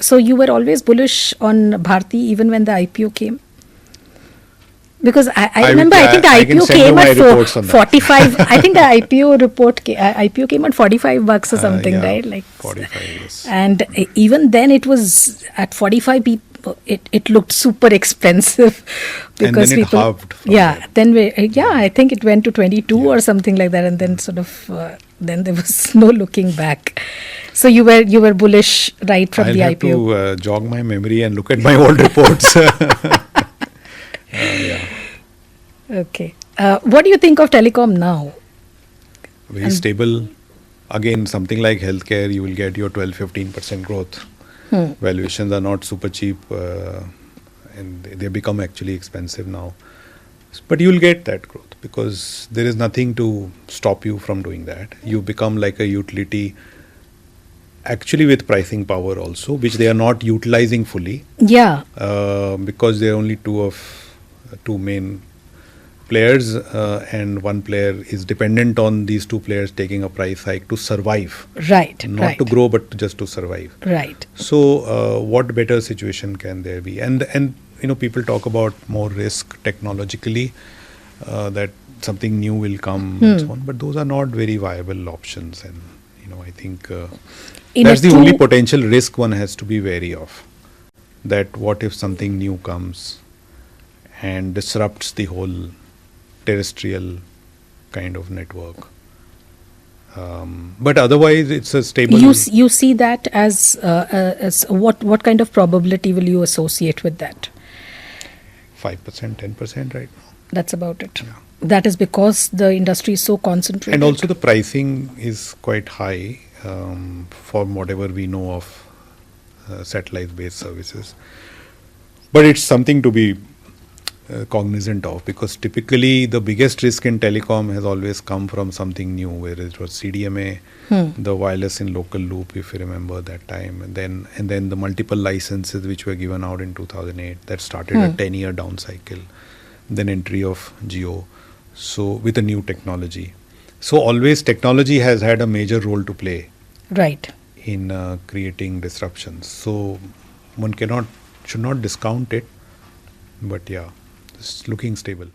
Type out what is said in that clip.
So you were always bullish on Bharti even when the IPO came? Because I remember, I think the IPO came at 45. I think the IPO came at $45 or something, right? Like 45, yes. And even then it was at 45 people. It looked super expensive because and then people. It halved I think it went to 22 or something like that, and then sort of then there was no looking back. So you were bullish right from the IPO. I'll have to jog my memory and look at my old reports. Okay. What do you think of telecom now? Very stable. Again, something like healthcare, you will get your 12-15% growth. Valuations are not super cheap, and they become actually expensive now. But you will get that growth because there is nothing to stop you from doing that. You become like a utility, actually with pricing power also, which they are not utilizing fully. Yeah. Because there are only two main players, and one player is dependent on these two players taking a price hike to survive. Right. Not to grow, but just to survive. Right. So what better situation can there be? And people talk about more risk technologically, that something new will come and so on, but those are not very viable options. And I think that's the only potential risk one has to be wary of. That what if something new comes and disrupts the whole terrestrial kind of network. But otherwise, it's a stable. You see that as what kind of probability will you associate with that? 5%, 10% right now. That's about it. Yeah. That is because the industry is so concentrated. And also the pricing is quite high for whatever we know of satellite-based services. But it's something to be cognizant of, because typically the biggest risk in telecom has always come from something new, whether it was CDMA, the wireless in local loop, if you remember that time, and then the multiple licenses which were given out in 2008 that started a 10-year down cycle, then entry of Jio, so with a new technology. So always technology has had a major role to play, right, in creating disruptions. So one should not discount it, but yeah, it's looking stable.